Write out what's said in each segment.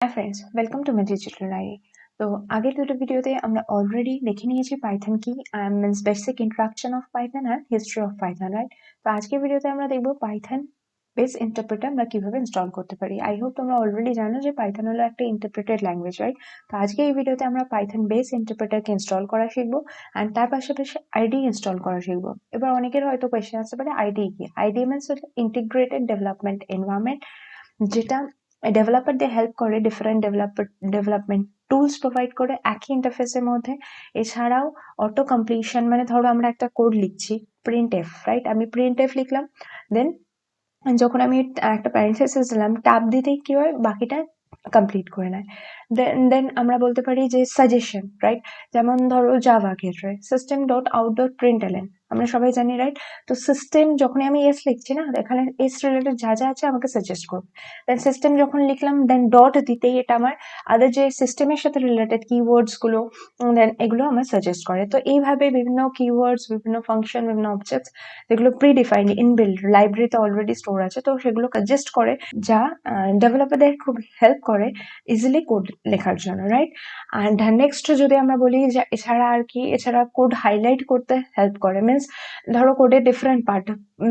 Hi friends, welcome to my digital diary. তো আগের দুটো ভিডিওতে আমরা অলরেডি দেখে নিয়েছি পাইথন কি means basic introduction of Python আর হিস্ট্রি অফ পাইথন, রাইট? তো আজকের ভিডিওতে আমরা দেখবো পাইথন বেস ইন্টারপ্রেটার আমরা কিভাবে ইনস্টল করতে পারি। আই হোপ তোমরা অলরেডি জানো যে পাইথন হলো একটা ইন্টারপ্রেটেড ল্যাঙ্গুয়েজ, রাইট? তো আজকে এই ভিডিওতে আমরা পাইথন বেস ইন্টারপ্রেটারকে ইনস্টল করা শিখবো অ্যান্ড তার পাশাপাশি আইডি ইনস্টল করা শিখবো। এবার অনেকের হয়তো কোয়েশ্চেন আসতে পারে আইডি কি? ID means integrated development environment, যেটা ডেভেলপারদের হেল্প করে ডিফারেন্ট ডেভেলপমেন্ট টুলস প্রোভাইড করে একই ইন্টারফেসের মধ্যে। এছাড়াও অটো কমপ্লিশন, মানে ধরো আমরা একটা কোড লিখছি প্রিন্ট এফ, রাইট? আমি প্রিন্ট এফ লিখলাম, দেন যখন আমি একটা প্যারেন্থেসিস দিলাম ট্যাব দিতেই কি হয় বাকিটা কমপ্লিট করে নেয়। দেন আমরা বলতে পারি যে সাজেশন, রাইট? যেমন ধরো জাভা ক্ষেত্রে system dot out dot print এলেন আমরা সবাই জানি, রাইট? তো সিস্টেম যখনই আমি এস লিখছি না, এখানে এস রিলেটেড যা যা আছে আমাকে সাজেস্ট করবে। দেন সিস্টেম যখন লিখলাম দেন ডট দিতেই এটা আমার আদার যে সিস্টেমের সাথে রিলেটেড কিওয়ার্ডস গুলো দেন এগুলো আমার সাজেস্ট করে। তো এইভাবে বিভিন্ন কিওয়ার্ডস, বিভিন্ন ফাংশন, বিভিন্ন অবজেক্টস যেগুলো প্রি ডিফাইন্ড ইনবিল্ড লাইব্রেরিতে অলরেডি স্টোর আছে, তো সেগুলো সাজেস্ট করে, যা ডেভেলপারদের খুব হেল্প করে ইজিলি কোড লেখার জন্য, রাইট? অ্যান্ড নেক্সট যদি আমরা বলি যে এছাড়া আর কি, এছাড়া কোড হাইলাইট করতে হেল্প করে। মিনস ধরো কোডের ডিফারেন্ট পার্ট,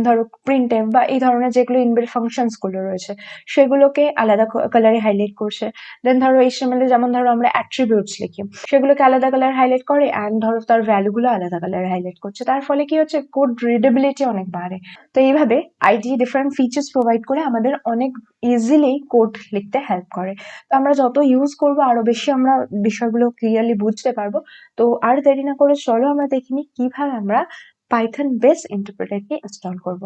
ধরো প্রিন্ট এফ বা এই ধরনের যেগুলো ইনবিল্ড ফাংশনস গুলো রয়েছে সেগুলোকে আলাদা কালারে হাইলাইট করছে। দেন ধরো এইচটিএমএল এ যেমন ধরো আমরা অ্যাট্রিবিউটস লিখি, সেগুলোকে আলাদা কালার হাইলাইট করে অ্যান্ড ধরো তার ভ্যালুগুলো আলাদা কালারে হাইলাইট করছে। তার ফলে কি হচ্ছে, কোড রিডেবিলিটি অনেক বাড়ে। তো এইভাবে আইডি ডিফারেন্ট ফিচার্স প্রোভাইড করে আমাদের অনেক ইজিলি কোড লিখতে হেল্প করে। তো আমরা যত ইউজ করবো আরো বেশি আমরা বিষয়গুলো ক্লিয়ারলি বুঝতে পারবো। তো আর দেরি না করে চলো আমরা দেখিনি কিভাবে আমরা পাইথন বেস ইন্টারপ্রেটারকে ইনস্টল করব।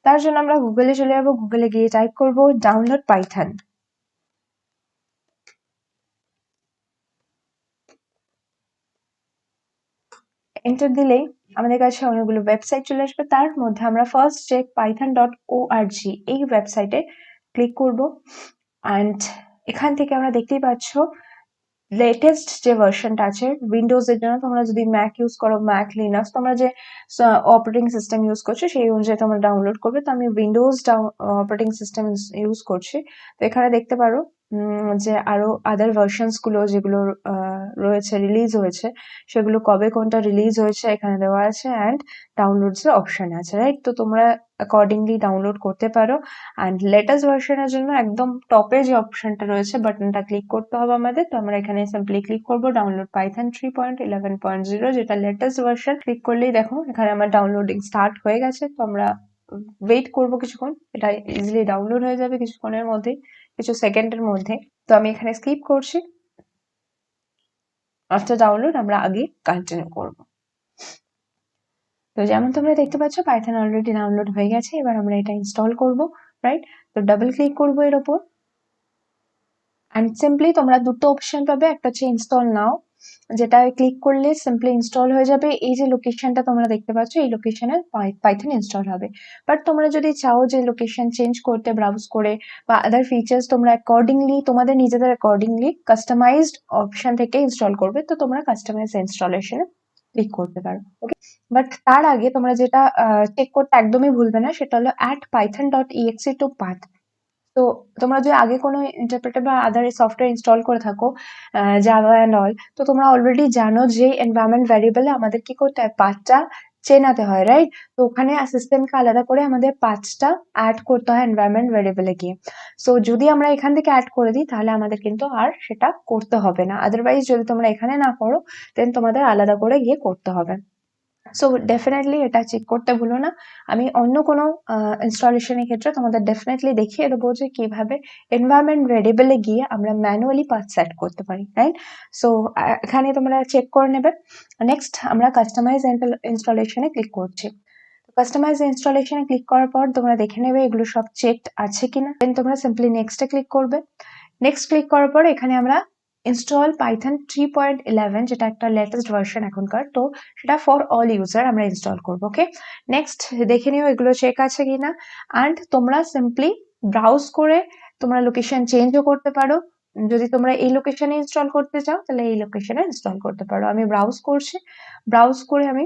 তার জন্য আমরা গুগলে চলে যাবো, গুগলে গিয়ে টাইপ করব ডাউনলোড পাইথন। এন্টার দিলেই আমাদের কাছে অনেকগুলো ওয়েবসাইট চলে আসবে। তার মধ্যে আমরা ফার্স্ট চেক python.org এই ওয়েবসাইটে ক্লিক করব অ্যান্ড এখান থেকে আমরা দেখতেই পাচ্ছ লেটেস্ট যে ভার্সনটা আছে উইন্ডোজ এর জন্য। তোমরা যদি ম্যাক ইউজ করো, ম্যাক লিনাক্স, তোমরা যে অপারেটিং সিস্টেম ইউজ করছো সেই অনুযায়ী তোমরা ডাউনলোড করবে। তো আমি উইন্ডোজ অপারেটিং সিস্টেম ইউজ করছি। তো এখানে দেখতে পারো যে আরো আদার ভার্সনস গুলো যেগুলো রয়েছে, রিলিজ হয়েছে, সেগুলো কবে কোনটা রিলিজ হয়েছে এখানে দেওয়া আছে অ্যান্ড ডাউনলোডস এর অপশন আছে, রাইট? তো তোমরা অ্যাকর্ডিংলি ডাউনলোড করতে পারো। অ্যান্ড লেটেস্ট ভার্সনের জন্য একদম টপে যে অপশনটা রয়েছে বাটনটা ক্লিক করতে হবে আমাদের। তো আমরা এখানে সিম্পলি ক্লিক করবো ডাউনলোড পাইথন 3.11.0, যেটা লেটেস্ট ভার্সন। ক্লিক করলেই দেখো এখানে আমার ডাউনলোডিং স্টার্ট হয়ে গেছে। তো আমরা ওয়েট করবো কিছুক্ষণ, এটা ইজিলি ডাউনলোড হয়ে যাবে কিছুক্ষণের মধ্যে, কিছু সেকেন্ডের মধ্যে। তো আমি এখানে স্কিপ করছি। আফটার ডাউনলোড আমরা আগে কন্টিনিউ করবো। তো যেমন তোমরা দেখতে পাচ্ছ পাইথন অলরেডি ডাউনলোড হয়ে গেছে। এবার আমরা এটা ইনস্টল করব, রাইট? তো ডাবল ক্লিক করবো এর ওপর অ্যান্ড সিম্পলি তোমরা দুটো অপশন পাবে, একটা হচ্ছে ইনস্টল নাও, যেটা ক্লিক করলে সিম্পলি ইনস্টল হয়ে যাবে। এই যে লোকেশনটা তোমরা দেখতে পাচ্ছ এই লোকেশনে পাইথন ইনস্টল হবে। বাট তোমরা যদি চাও যে লোকেশন চেঞ্জ করতে ব্রাউজ করে বা আদার ফিচার্স তোমরা অ্যাকর্ডিংলি তোমাদের নিজেদের অ্যাকর্ডিংলি কাস্টমাইজড অপশন থেকে ইনস্টল করবে, তো তোমরা কাস্টমাইজ ইনস্টলেশনে ক্লিক করতে পারো। ওকে, বাট তার আগে তোমরা যেটা চেক করতে একদমই ভুলবে না সেটা হলো @python.exe to path। তো তোমরা যদি আগে কোনো ইন্টারপ্রেটার বা আদার সফটওয়্যার ইনস্টল করে থাকো, জাভা অ্যান্ড অল, তো তোমরা অলরেডি জানো যে এনভায়রনমেন্ট ভ্যারিয়েবলে আমাদের কি করতে হয়, পাথটা চেনাতে হয়, রাইট? তো ওখানে সিস্টেমকে আলাদা করে আমাদের পাথটা অ্যাড করতে হয় এনভায়রনমেন্ট ভ্যারিয়েবলে গিয়ে। সো যদি আমরা এখান থেকে অ্যাড করে দিই তাহলে আমাদের কিন্তু আর সেটা করতে হবে না। আদারওয়াইজ যদি তোমরা এখানে না করো দেন তোমাদের আলাদা করে গিয়ে করতে হবে। সো ডেফিনেটলি এটা চেক করতে ভুলো না। আমি অন্য কোনো ইনস্টলেশনের ক্ষেত্রে তোমাদের ডেফিনেটলি দেখিয়ে দেবো যে কিভাবে এনভায়রনমেন্ট ভেরিয়েবলে গিয়ে আমরা ম্যানুয়ালি পাথ সেট করতে পারি, রাইট? সো এখানে তোমরা চেক করে নেবে। নেক্সট আমরা কাস্টমাইজ ইনস্টলেশনে ক্লিক করছি। কাস্টমাইজ ইনস্টলেশনে ক্লিক করার পর তোমরা দেখে নেবে এগুলো সব চেকড আছে কিনা। দেন তোমরা সিম্পলি নেক্সটে ক্লিক করবে। নেক্সট ক্লিক করার পর এখানে আমরা ইনস্টল পাইথন 3.11, যেটা একটা লেটেস্ট ভার্সন এখনকার, তো সেটা ফর অল ইউজার আমরা ইনস্টল করবো। ওকে, নেক্সট দেখে নিও এগুলো চেক আছে কিনা। অ্যান্ড তোমরা সিম্পলি ব্রাউজ করে তোমরা লোকেশন চেঞ্জও করতে পারো। যদি তোমরা এই লোকেশনে ইনস্টল করতে চাও তাহলে এই লোকেশনে ইনস্টল করতে পারো। আমি ব্রাউজ করছি, ব্রাউজ করে আমি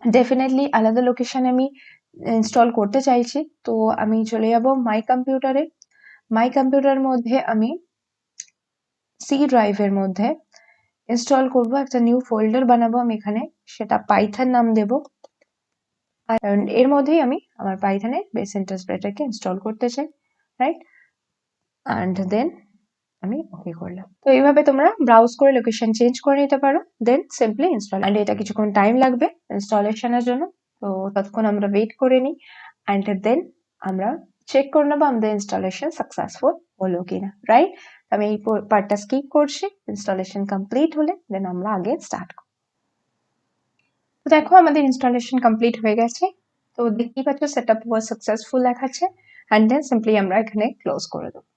ডেফিনেটলি আলাদা লোকেশনে আমি ইনস্টল করতে চাইছি। তো আমি চলে যাব মাই কম্পিউটারে। মাই কম্পিউটার মধ্যে আমি সি ড্রাইভের মধ্যে ইনস্টল করব, একটা নিউ ফোল্ডার বানাবো আমি এখানে, সেটা পাইথন নাম দেব। আর এর মধ্যেই আমি আমার পাইথনের বেস ইন্টারপ্রেটারকে ইনস্টল করতে চাই, রাইট? অ্যান্ড দেন আমি ওকে করলাম। তো এইভাবে তোমরা ব্রাউজ করে লোকেশন চেঞ্জ করে নিতে পারো, দেন সিম্পলি ইনস্টল। অ্যান্ড এটা কিছুক্ষণ টাইম লাগবে ইনস্টলেশনের জন্য, তো ততক্ষণ আমরা ওয়েট করে নিই। অ্যান্ড দেন আমরা চেক করে নেবো আমাদের ইনস্টলেশন সাকসেসফুল হলো কিনা, রাইট? আমি এই পার্টটা স্কিপ করছি, ইনস্টলেশন কমপ্লিট হলে দেন আমরা আগে স্টার্ট করব। তো দেখো আমাদের ইনস্টলেশন কমপ্লিট হয়ে গেছে, তো দেখতেই পাচ্ছ সেটআপ ওয়াজ সাকসেসফুল দেখাচ্ছে। অ্যান্ড দেন সিম্পলি আমরা এখানে ক্লোজ করে দেবো।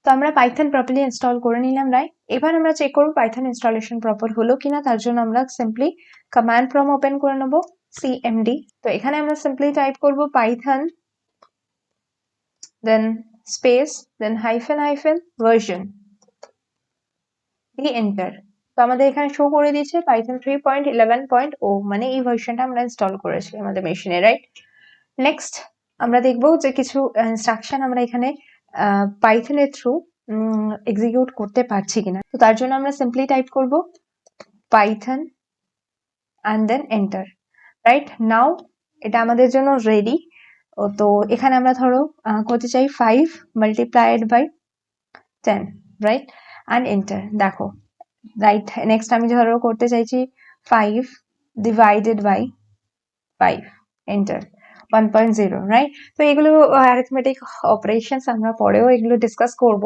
তো আমরা পাইথন প্রপারলি ইনস্টল করে নিলাম, রাইট? এবার আমরা চেক করবো পাইথন ইনস্টলেশন প্রপার হলো কিনা। তার জন্য আমরা সিম্পলি কমান্ড প্রম্পট ওপেন করে নেব, সিএমডি। তো এখানে আমরা সিম্পলি টাইপ করব পাইথন, দেন স্পেস, দেন হাইফেন হাইফেন ভার্সন, দিয়ে এন্টার। তো আমাদের এখানে শো করে দিচ্ছে পাইথন 3.11.0, মানে এই ভার্সনটা আমরা ইনস্টল করেছি আমাদের মেশিনে, রাইট? নেক্সট আমরা দেখবো যে কিছু ইনস্ট্রাকশন আমরা এখানে পাইথনের থ্রু এক্সিকিউট করতে পারছি কিনা। তো তার জন্য আমরা সিম্পলি টাইপ করব Python and then enter, right? Now এটা আমাদের জন্য রেডি। তো এখানে আমরা ধরো করতে চাই 5 multiplied by 10, right? And enter. দেখো, রাইট, নেক্সট আমি ধরো করতে চাইছি 5 ডিভাইডেড বাই 5, এন্টার। 1.0, রাইট? তো এগুলো অ্যারিথমেটিক অপারেশনস, আমরা পরেও এগুলো ডিসকাস করব।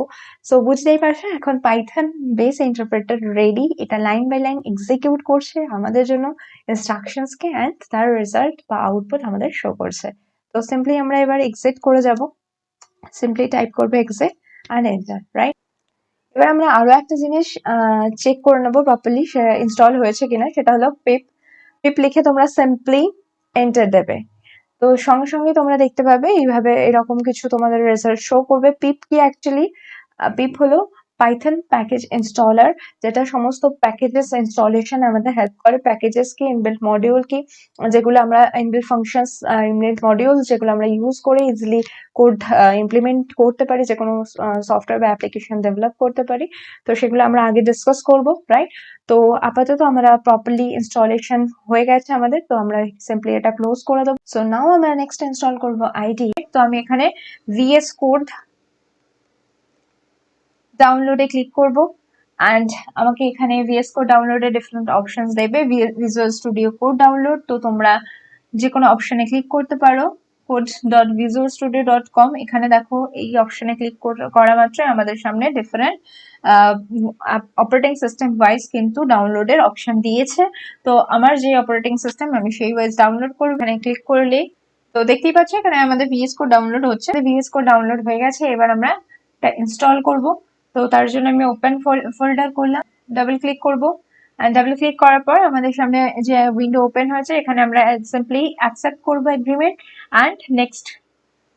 সো বুঝতেই পারছো এখন পাইথন বেস ইন্টারপ্রেটার রেডি, এটা লাইন বাই লাইন এক্সিকিউট করছে আমাদের জন্য ইনস্ট্রাকশনসকে, অ্যান্ড তার রেজাল্ট বা আউটপুট আমাদের শো করছে। তো সিম্পলি আমরা এবার এক্সিট করে যাব, সিম্পলি টাইপ করবো এক্সিট অ্যান্ড এন্টার, রাইট? এবার আমরা আরো একটা জিনিস চেক করে নেবো প্রপারলি ইনস্টল হয়েছে কিনা, সেটা হলো পিপ। পিপ লিখে তোমরা সিম্পলি এন্টার দেবে। তো সঙ্গে সঙ্গে তোমরা দেখতে পাবে এইভাবে এরকম কিছু তোমাদের রেজাল্ট শো করবে। পিপ কি অ্যাকচুয়ালি? পিপ হলো পাইথন প্যাকেজ ইনস্টলার, যেটা সমস্ত প্যাকেজেস ইনস্টলেশন আমাদের হেল্প করে। প্যাকেজেস কি, ইনবিল্ট মডিউল কি, যেগুলো আমরা ইনবিল্ট ফাংশনস, ইনবিল্ট মডিউল যেগুলো আমরা ইউজ করে ইজিলি কোড ইমপ্লিমেন্ট করতে পারি, যে কোনো সফটওয়্যার বা অ্যাপ্লিকেশন ডেভেলপ করতে পারি। তো সেগুলো আমরা আগে ডিসকাস করব, রাইট? তো আপাতত আমরা প্রপারলি ইনস্টলেশন হয়ে গেছে আমাদের, তো আমরা সিম্পলি এটা ক্লোজ করে দেবো। সো নাও আমরা নেক্সট ইনস্টল করব আইডি। তো আমি এখানে ভিএস কোড ডাউনলোডে ক্লিক করব, অ্যান্ড আমাকে এখানে ভিএস কোড ডাউনলোডে ডিফারেন্ট অপশনস দেবে। ভিজুয়াল স্টুডিও কোড ডাউনলোড, তো তোমরা যে কোনো অপশনে ক্লিক করতে পারো, code.visualstudio.com। এখানে দেখো এই অপশনে ক্লিক করা মাত্রই আমাদের সামনে ডিফারেন্ট অপারেটিং সিস্টেম ওয়াইজ কিন্তু ডাউনলোডের অপশন দিয়েছে। তো আমার যে অপারেটিং সিস্টেম আমি সেই ওয়াইজ ডাউনলোড করবো। এখানে ক্লিক করলে তো দেখতেই পাচ্ছ এখানে আমাদের ভিএস কোড ডাউনলোড হচ্ছে। ভিএস কোড ডাউনলোড হয়ে গেছে, এবার আমরা এটা ইনস্টল করব। তো তার জন্য আমি ওপেন ফোল্ডার করলাম, ডাবল ক্লিক করব। ডাবল ক্লিক করার পর আমাদের সামনে যে উইন্ডো ওপেন হয়েছে, এখানে আমরা সিম্পলি অ্যাকসেপ্ট করবো এগ্রিমেন্ট, অ্যান্ড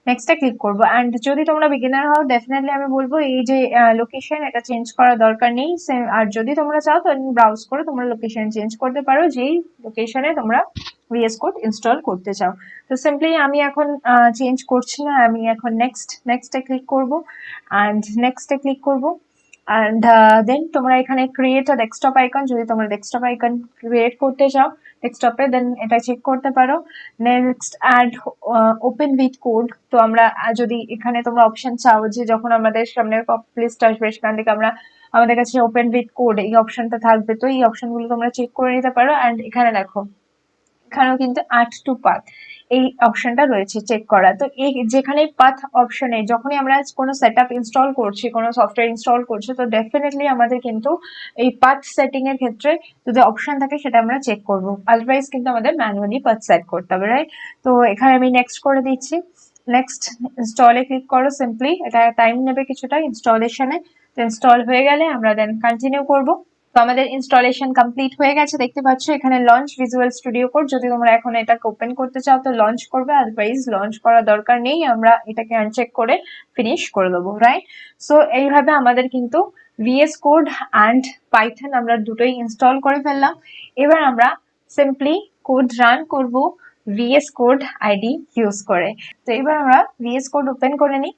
নেক্সটে ক্লিক করবো। অ্যান্ড যদি তোমরা বিগিনার হও, ডেফিনেটলি আমি বলবো এই যে লোকেশন, এটা চেঞ্জ করার দরকার নেই। আর যদি তোমরা চাও তো ব্রাউজ করে তোমরা লোকেশন চেঞ্জ করতে পারো, যেই লোকেশনে তোমরা ভিএস কোড ইনস্টল করতে চাও। তো সিম্পলি আমি এখন চেঞ্জ করছি না, আমি এখন নেক্সটে ক্লিক করবো, অ্যান্ড নেক্সটে ক্লিক করবো। অ্যান্ড দেন তোমরা এখানে ক্রিয়েট আ ডেস্কটপ আইকন, যদি তোমরা ডেস্কটপ আইকন ক্রিয়েট করতে চাও ডেস্কটপে, দেন এটা চেক করতে পারো। Next add open with code. তো আমরা যদি এখানে তোমরা অপশন চাও যে যখন আমাদের সামনে লিস্ট আসবে সেখান থেকে আমরা আমাদের কাছে ওপেন উইথ কোড এই অপশনটা থাকবে, তো এই অপশনগুলো তোমরা চেক করে নিতে পারো। অ্যান্ড এখানে দেখো এখানেও কিন্তু অ্যাড টু পাথ এই অপশনটা রয়েছে চেক করা। তো এই যেখানে পাথ অপশনে যখনই আমরা কোনো সেটআপ ইনস্টল করছি, কোনো সফটওয়্যার ইনস্টল করছি, তো ডেফিনেটলি আমাদের কিন্তু এই পাথ সেটিং এর ক্ষেত্রে যদি অপশন থাকে সেটা আমরা চেক করব, আদারওয়াইজ কিন্তু আমাদের ম্যানুয়ালি পাথ সেট করতে হবে, রাইট? তো এখানে আমি নেক্সট করে দিচ্ছি। নেক্সট ইনস্টলে ক্লিক করো সিম্পলি, এটা টাইম নেবে কিছুটা ইনস্টলেশনে। তো ইনস্টল হয়ে গেলে আমরা দেন কন্টিনিউ করব। তো আমাদের ইনস্টলেশন কমপ্লিট হয়ে গেছে, দেখতে পাচ্ছ এখানে লঞ্চ ভিজুয়াল স্টুডিও কোড। যদি তোমরা এখন এটাকে ওপেন করতে চাও তো লঞ্চ করবে, আদারওয়াইজ লঞ্চ করার দরকার নেই, আমরা এটাকে আনচেক করে ফিনিশ করে দেবো, রাইট? সো এইভাবে আমাদের কিন্তু ভিএস কোড অ্যান্ড পাইথন আমরা দুটোই ইনস্টল করে ফেললাম। এবার আমরা সিম্পলি কোড রান করব ভিএস কোড আইডি ইউজ করে। তো এবার আমরা ভিএস কোড ওপেন করে নিই।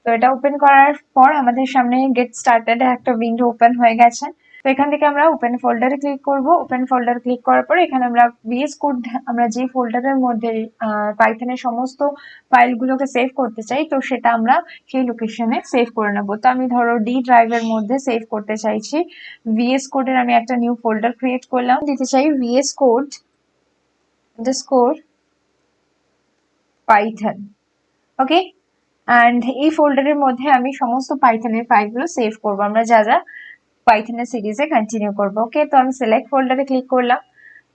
তো এটা ওপেন করার পর আমাদের সামনে গেট স্টার্টেড একটা উইন্ডো ওপেন হয়ে গেছে। তো এখান থেকে আমরা ওপেন ফোল্ডারে ক্লিক করব। ওপেন ফোল্ডার ক্লিক করার পর এখানে আমরা ভিএস কোড, আমরা যে ফোল্ডারের মধ্যে পাইথনের সমস্ত ফাইলগুলোকে সেভ করতে চাই, তো সেটা আমরা সেই লোকেশনে সেভ করে নেব। তো আমি ধরো ডি ড্রাইভের মধ্যে সেভ করতে চাইছি। ভিএস কোডের আমি একটা নিউ ফোল্ডার ক্রিয়েট করলাম, দিতে চাই VS code underscore Python. Okay, and এই ফোল্ডারের মধ্যে আমি সমস্ত পাইথনের ফাইলগুলো সেভ করবো, আমরা যা যা পাইথনের সিরিজে কন্টিনিউ করবো। ওকে, তো আমি সিলেক্ট ফোল্ডারে ক্লিক করলাম।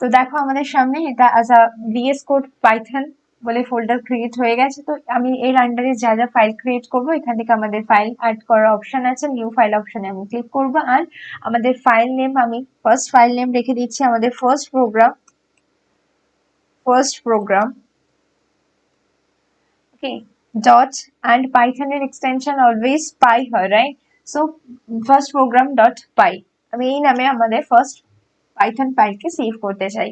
তো দেখো আমাদের সামনে এটা as a VS code Python বলে ফোল্ডার ক্রিয়েট হয়ে গেছে। তো আমি এর আন্ডারে যা যা ফাইল ক্রিয়েট করবো, এখান থেকে আমাদের ফাইল অ্যাড করার অপশন আছে, নিউ ফাইল অপশনে আমি ক্লিক করবো। আর আমাদের ফাইল নেম, আমি ফার্স্ট ফাইল নেম রেখে দিচ্ছি আমাদের first program. Okay, dot and Python এর extension always py হয়, right? So first program dot py, আমি এই নামে আমাদের ফার্স্ট পাইথন ফাইলকে সেভ করতে চাই।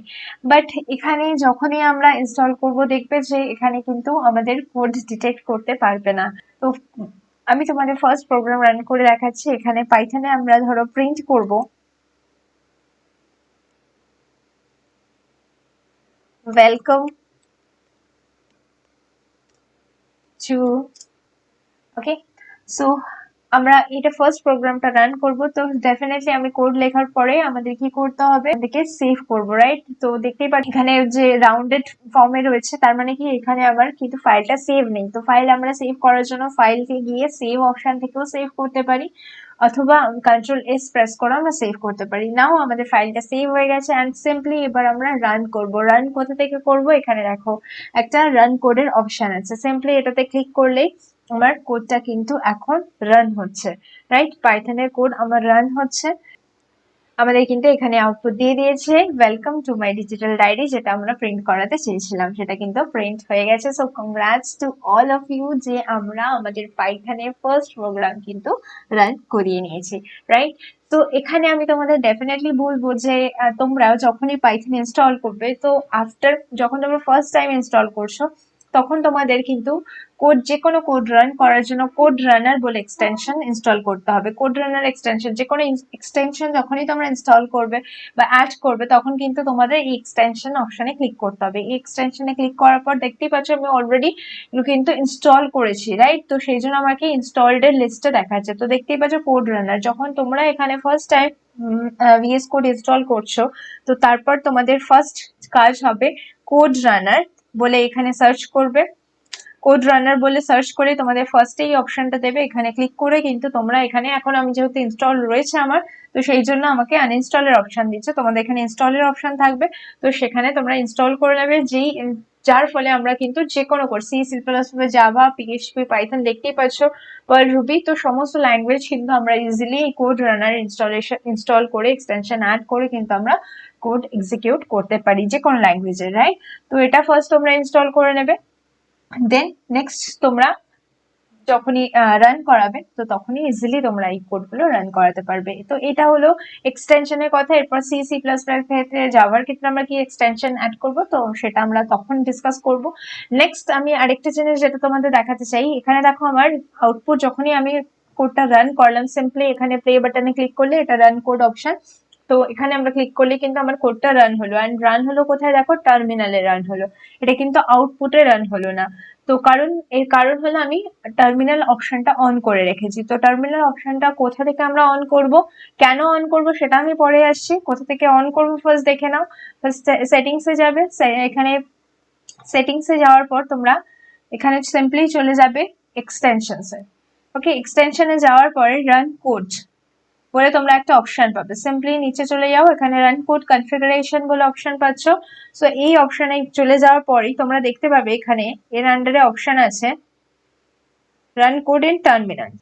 বাট এখানে যখনই আমরা ইনস্টল করব, দেখবে যে এখানে কিন্তু আমাদের কোড ডিটেক্ট করতে পারবে না। তো আমি তোমাদের ফার্স্ট প্রোগ্রাম রান করে দেখাচ্ছি। এখানে পাইথনে আমরা ধরো প্রিন্ট করব ওয়েলকাম টু। ওকে, সো আমরা এটা ফার্স্ট প্রোগ্রামটা রান করব। তো ডেফিনেটলি আমি কোড লেখার পরে আমাদের কি করতে হবে, আমাদেরকে সেভ করব, রাইট? তো দেখতেই পাচ্ছি এখানে যে রাউন্ডেড ফর্মে রয়েছে, তার মানে কি এখানে আমার কিন্তু ফাইলটা সেভ নেই। তো ফাইল আমরা সেভ করার জন্য ফাইলকে গিয়ে সেভ অপশন থেকেও সেভ করতে পারি, অথবা কন্ট্রোল এস প্রেস করে আমরা সেভ করতে পারি। নাও আমাদের ফাইলটা সেভ হয়ে গেছে, অ্যান্ড সিম্পলি এবার আমরা রান করব। রান কোথা থেকে করব, এখানে দেখো একটা রান কোডের অপশন আছে, সিম্পলি এটাতে ক্লিক করলেই আমার কোডটা কিন্তু এখন রান হচ্ছে, রাইট? পাইথনের কোড আমার রান হচ্ছে। আমাদের কিন্তু এখানে আউটপুট দিয়ে দিয়েছে welcome to my digital diary, যেটা আমরা প্রিন্ট করাতে চেয়েছিলাম, সেটা কিন্তু প্রিন্ট হয়ে গেছে। So congrats to all of you, যে আমরা আমাদের পাইথনের ফার্স্ট প্রোগ্রাম কিন্তু রান করিয়ে নিয়েছি, রাইট? তো এখানে আমি তোমাদের ডেফিনেটলি বলবো যে তোমরা যখনই পাইথন ইনস্টল করবে, তো আফটার যখন তোমরা ফার্স্ট টাইম ইনস্টল করছো, তখন তোমাদের কিন্তু যে কোনো কোড রান করার জন্য কোড রানার বলে এক্সটেনশন ইনস্টল করতে হবে। কোড রানার এক্সটেনশন, যে কোনো এক্সটেনশন যখনই তোমরা ইনস্টল করবে বা অ্যাড করবে, তখন কিন্তু তোমাদের এই এক্সটেনশন অপশনে ক্লিক করতে হবে। এই এক্সটেনশনে ক্লিক করার পর দেখতেই পাচ্ছ আমি অলরেডি কিন্তু ইনস্টল করেছি, রাইট? তো সেই জন্য আমাকে ইনস্টলড এর লিস্টে দেখাচ্ছে। তো দেখতেই পাচ্ছ কোড রানার, যখন তোমরা এখানে first time VS code install করছো, তো তারপর তোমাদের ফার্স্ট কাজ হবে কোড রানার বলে এখানে সার্চ করবে। কোড রানার বলে সার্চ করে তোমাদের ফার্স্টে এই অপশনটা দেবে, এখানে ক্লিক করে কিন্তু তোমরা এখানে, এখন আমি যেহেতু ইনস্টল রয়েছে আমার, তো সেই জন্য আমাকে আনইনস্টলের অপশন দিচ্ছে। তোমাদের এখানে ইনস্টলের অপশন থাকবে, তো সেখানে তোমরা ইনস্টল করে নেবে, যার ফলে আমরা কিন্তু যে কোনো code, C, C plus, Java, PHP, Python, দেখতেই পাচ্ছ, পার্ল, রুবি, তো সমস্ত ল্যাঙ্গুয়েজ কিন্তু আমরা ইজিলি এই কোড রানার ইনস্টল করে এক্সটেনশন অ্যাড করে কিন্তু আমরা কোড এক্সিকিউট করতে পারি যে কোনো ল্যাঙ্গুয়েজে, রাইট? তো এটা ফার্স্ট তোমরা ইনস্টল করে নেবে, দেন নেক্সট তোমরা যখনই রান করাবে, তো তখনই ইজিলি তোমরা এই কোডগুলো রান করাতে পারবে। তো এটা হলো এক্সটেনশনের কথা। এরপর সি, সি প্লাস প্লাস ক্ষেত্রে, জাভার ক্ষেত্রে আমরা কি এক্সটেনশন অ্যাড করব, তো সেটা আমরা তখন ডিসকাস করব। নেক্সট আমি আরেকটা জিনিস যেটা তোমাদের দেখাতে চাই, এখানে দেখো আমার আউটপুট, যখনই আমি কোডটা রান করলাম, সিম্পলি এখানে প্লে বাটনে ক্লিক করলে এটা রান কোড অপশন, তো এখানে আমরা ক্লিক করলে কিন্তু আমার কোডটা রান হলো। অ্যান্ড রান হলো কোথায়, দেখো টার্মিনালে রান হলো, এটা কিন্তু আউটপুটে রান হলো না। তো এর কারণ হলো আমি টার্মিনাল অপশনটা অন করে রেখেছি। তো টার্মিনাল অপশনটা কোথা থেকে আমরা অন করব, কেন অন করব সেটা আমি পরে আসছি। কোথা থেকে অন করব ফার্স্ট দেখে নাও। ফার্স্ট সেটিংসে যাবে, এখানে সেটিংসে যাওয়ার পর তোমরা এখানে সিম্পলি চলে যাবে এক্সটেনশনসে। ওকে, এক্সটেনশনে যাওয়ার পরে রান কোড বলে তোমরা একটা অপশন পাবে, সিম্পলি নিচে চলে যাও, এখানে রান কোড কনফিগারেশন বলে অপশন পাচ্ছ। সো এই অপশনে চলে যাওয়ার পরেই তোমরা দেখতে পাবে এখানে এর আন্ডারে অপশন আছে রান কোড ইন টার্মিনাল।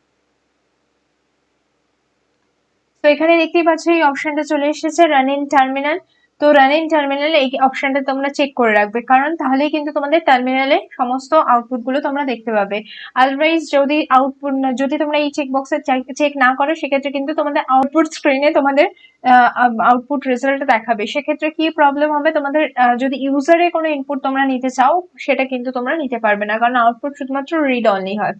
তো এখানে দেখতেই পাচ্ছ এই অপশনটা চলে এসেছে রান ইন টার্মিনাল। তো রান ইন টার্মিনালে এই অপশনটা তোমরা চেক করে রাখবে, কারণ তাহলেই কিন্তু তোমাদের টার্মিনালে সমস্ত আউটপুট গুলো তোমরা দেখতে পাবে। আদারওয়াইজ যদি তোমরা এই চেক বক্সে চেক না করো, সেক্ষেত্রে কিন্তু তোমাদের আউটপুট স্ক্রিনে তোমাদের আউটপুট রেজাল্ট দেখাবে। সেক্ষেত্রে কি প্রবলেম হবে, তোমাদের যদি ইউজারের কোনো ইনপুট তোমরা নিতে চাও, সেটা কিন্তু তোমরা নিতে পারবে না, কারণ আউটপুট শুধুমাত্র রিড অনলি হয়।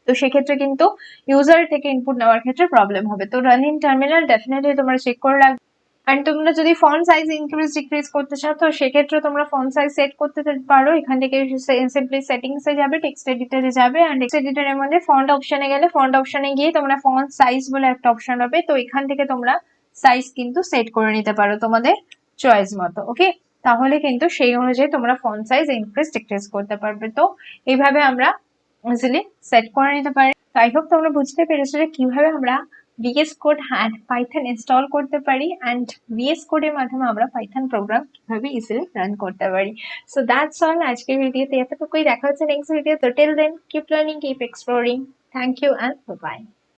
তো সেক্ষেত্রে কিন্তু ইউজার থেকে ইনপুট নেওয়ার ক্ষেত্রে প্রবলেম হবে। তো রান ইন টার্মিনাল ডেফিনেটলি তোমরা চেক করে রাখবে। এন্ড তোমরা যদি ফন্ট সাইজ ইনক্রিজ ডিক্রিজ করতে চাও তো সেক্ষেত্রে তোমরা ফন্ট সাইজ সেট করতে পারো। এখান থেকে সিম্পলি সেটিংস এ যাবে, টেক্সট এডিটরে যাবে, এন্ড টেক্সট এডিটরের মধ্যে ফন্ট অপশনে গেলে ফন্ট অপশনে গিয়ে তোমরা ফন্ট সাইজ বলে একটা অপশন হবে। তো এখান থেকে তোমরা সাইজ কিন্তু সেট করে নিতে পারো তোমাদের চয়েস মতো। ওকে, তাহলে কিন্তু সেই অনুযায়ী তোমরা ফন্ট সাইজ ইনক্রিজ ডিক্রিজ করতে পারবে। তো এইভাবে আমরা ইজিলি সেট করে নিতে পারি। তো আই হোপ তোমরা বুঝতে পেরেছো যে কিভাবে আমরা VS code and Python install করতে পারি এন্ড VS কোডের মাধ্যমে আমরা পাইথন প্রোগ্রাম কিভাবে ইজিলি রান করতে পারি। সো দ্যাটস অল আজকের ভিডিওতে এতটুকুই। দেখা হচ্ছে নেক্সট ভিডিও। তো till then keep learning, keep exploring. Thank you and bye by.